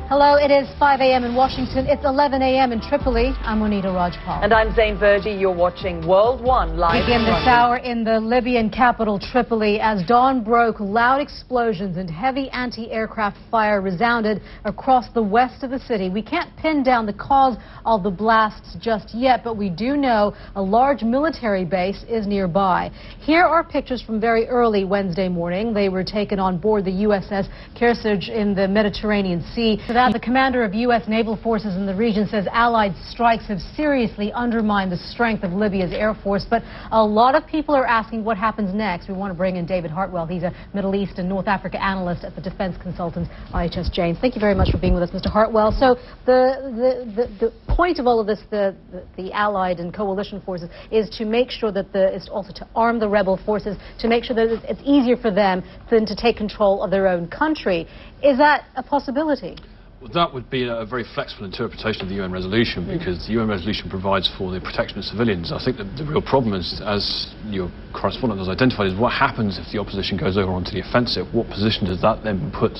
Hello, it is 5 a.m. in Washington. It's 11 a.m. in Tripoli. I'm Monita Rajpal. And I'm Zain, Verjee. You're watching World One live. Begin this hour in the Libyan capital, Tripoli. As dawn broke, loud explosions and heavy anti-aircraft fire resounded across the west of the city. We can't pin down the cause of the blasts just yet, but we do know a large military base is nearby. Here are pictures from very early Wednesday morning. They were taken on board the USS Kearsarge in the Mediterranean Sea. The commander of U.S. naval forces in the region says Allied strikes have seriously undermined the strength of Libya's air force. But a lot of people are asking what happens next. We want to bring in David Hartwell. He's a Middle East and North Africa analyst at the defense consultants IHS Janes. Thank you very much for being with us, Mr. Hartwell. So the point of all of this, the Allied and coalition forces, is to make sure that is also to arm the rebel forces, to make sure that it's easier for them than to take control of their own country. Is that a possibility? Well, that would be a very flexible interpretation of the UN resolution, because the UN resolution provides for the protection of civilians. I think that the real problem is, as your correspondent has identified, is what happens if the opposition goes over onto the offensive. What position does that then put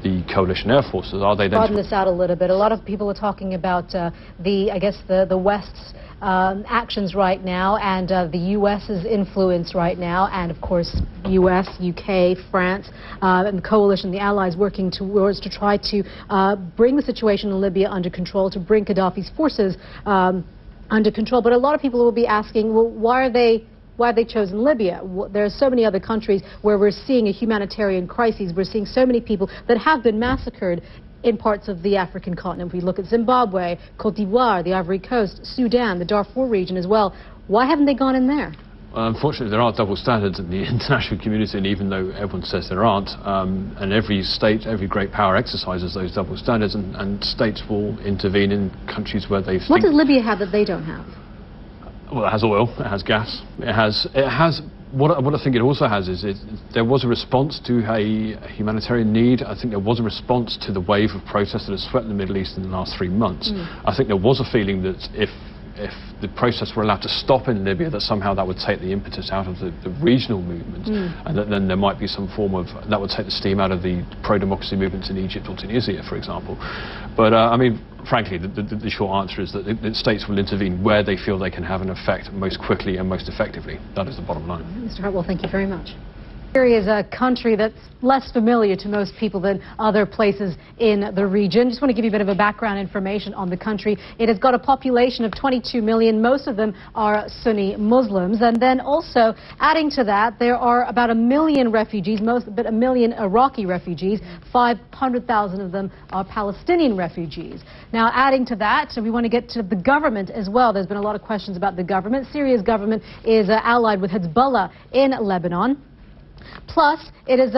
the coalition air forces? Are they then... Broaden this out a little bit. A lot of people are talking about the West's actions right now, and the U.S.'s influence right now, and of course U.S., U.K., France, and the coalition, the Allies, working towards to try to bring the situation in Libya under control, to bring Gaddafi's forces under control. But a lot of people will be asking, well, why have they chosen Libya? There are so many other countries where we're seeing a humanitarian crisis. We're seeing so many people that have been massacred in parts of the African continent. If we look at Zimbabwe, Cote d'Ivoire, the Ivory Coast, Sudan, the Darfur region as well. Why haven't they gone in there? Unfortunately, there are double standards in the international community, and even though everyone says there aren't, and every state, every great power exercises those double standards, and states will intervene in countries where they think... What does Libya have that they don't have? Well, it has oil, it has gas, it has what I think it also has is there was a response to a humanitarian need. I think there was a response to the wave of protests that has swept the Middle East in the last 3 months. I think there was a feeling that if the protests were allowed to stop in Libya, that somehow that would take the impetus out of the regional movement, and that then there might be some form of, that would take the steam out of the pro-democracy movements in Egypt or Tunisia, for example. But I mean, frankly, the short answer is that the states will intervene where they feel they can have an effect most quickly and most effectively. That is the bottom line. Mr. Hartwell, thank you very much. Syria is a country that's less familiar to most people than other places in the region. Just want to give you a bit of a background information on the country. It has got a population of 22 million. Most of them are Sunni Muslims. And then also, adding to that, there are about 1 million refugees, about 1 million Iraqi refugees. 500,000 of them are Palestinian refugees. Now, adding to that, so we want to get to the government as well. There's been a lot of questions about the government. Syria's government is allied with Hezbollah in Lebanon. Plus, it is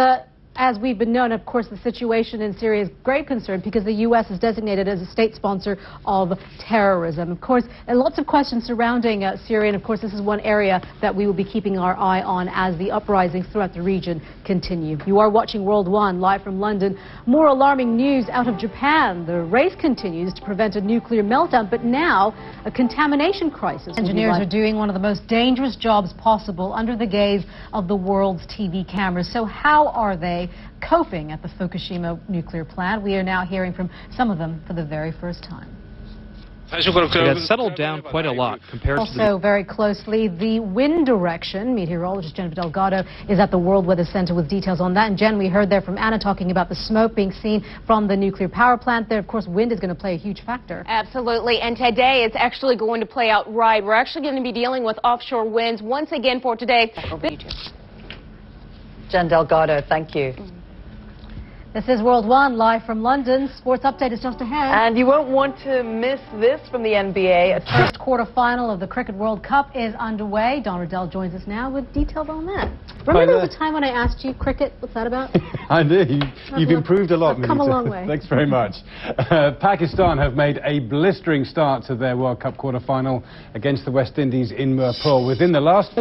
as we've been known, of course, the situation in Syria is grave concern because the U.S. is designated as a state sponsor of terrorism. Of course, and lots of questions surrounding Syria, and of course, this is one area that we will be keeping our eye on as the uprisings throughout the region continue. You are watching World One live from London. More alarming news out of Japan. The race continues to prevent a nuclear meltdown, but now a contamination crisis. Engineers are doing one of the most dangerous jobs possible under the gaze of the world's TV cameras. So how are they coping at the Fukushima nuclear plant? We are now hearing from some of them for the very first time. It has settled down quite a lot compared to Also very closely, the wind direction. Meteorologist Jennifer Delgado is at the World Weather Center with details on that. And Jen, we heard there from Anna talking about the smoke being seen from the nuclear power plant there. Of course, wind is going to play a huge factor. Absolutely. And today it's actually going to play out right. We're actually going to be dealing with offshore winds once again for today. Over to you. Jen Delgado, thank you. This is World One, live from London. Sports update is just ahead. And you won't want to miss this from the NBA. First quarterfinal of the Cricket World Cup is underway. Don Riddell joins us now with details on that. Remember there was a time when I asked you, cricket, what's that about? I do. You've improved a lot, I've come a long way. Thanks very much. Pakistan have made a blistering start to their World Cup quarterfinal against the West Indies in Mirpur within the last...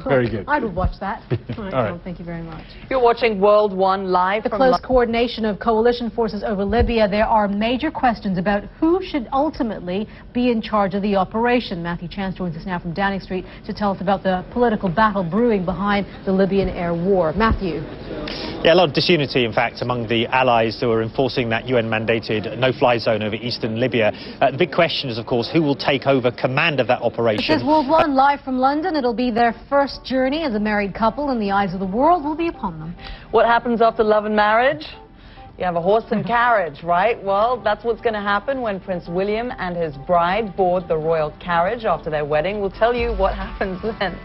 Very good. I would watch that. All right, All right. Don, thank you very much. You're watching World One live The from close coordination coordination of coalition forces over Libya, there are major questions about who should ultimately be in charge of the operation. Matthew Chance joins us now from Downing Street to tell us about the political battle brewing behind the Libyan air war. Matthew. Yeah, a lot of disunity, in fact, among the allies who are enforcing that UN-mandated no-fly zone over eastern Libya. The big question is, of course, who will take over command of that operation. This is World One, live from London. It'll be their first journey as a married couple, and the eyes of the world will be upon them. What happens after love and marriage? You have a horse and carriage, right? Well, that's what's going to happen when Prince William and his bride board the royal carriage after their wedding. We'll tell you what happens then.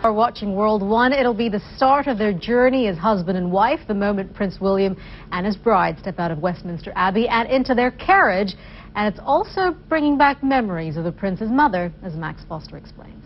Are watching World One. It'll be the start of their journey as husband and wife the moment Prince William and his bride step out of Westminster Abbey and into their carriage. And it's also bringing back memories of the prince's mother, as Max Foster explains.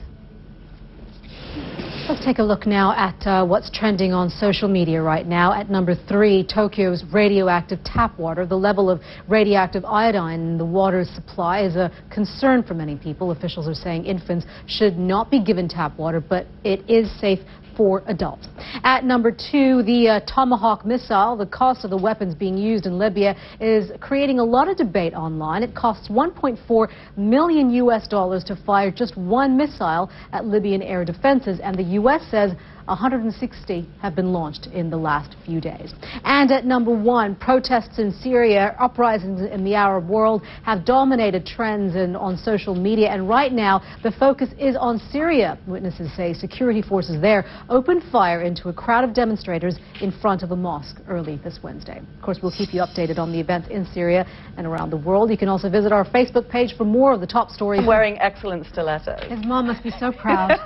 Let's take a look now at what's trending on social media right now. At number 3, Tokyo's radioactive tap water. The level of radioactive iodine in the water's supply is a concern for many people. Officials are saying infants should not be given tap water, but it is safe for adults. At number 2, the Tomahawk missile. The cost of the weapons being used in Libya is creating a lot of debate online. It costs $1.4 million to fire just one missile at Libyan air defenses, and the U.S. says 160 have been launched in the last few days. And at number 1, protests in Syria, uprisings in the Arab world have dominated trends on social media, and right now the focus is on Syria. Witnesses say security forces there opened fire into a crowd of demonstrators in front of a mosque early this Wednesday. Of course, we'll keep you updated on the events in Syria and around the world. You can also visit our Facebook page for more of the top stories. Wearing excellent stilettos. His mom must be so proud.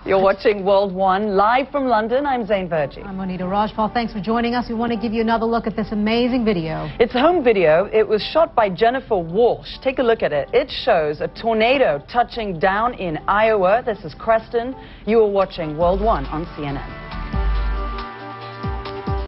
You're watching World One, live from London. I'm Zain Verjee. I'm Monita Rajpal. Thanks for joining us. We want to give you another look at this amazing video. It's a home video. It was shot by Jennifer Walsh. Take a look at it. It shows a tornado touching down in Iowa. This is Creston. You are watching World One on CNN.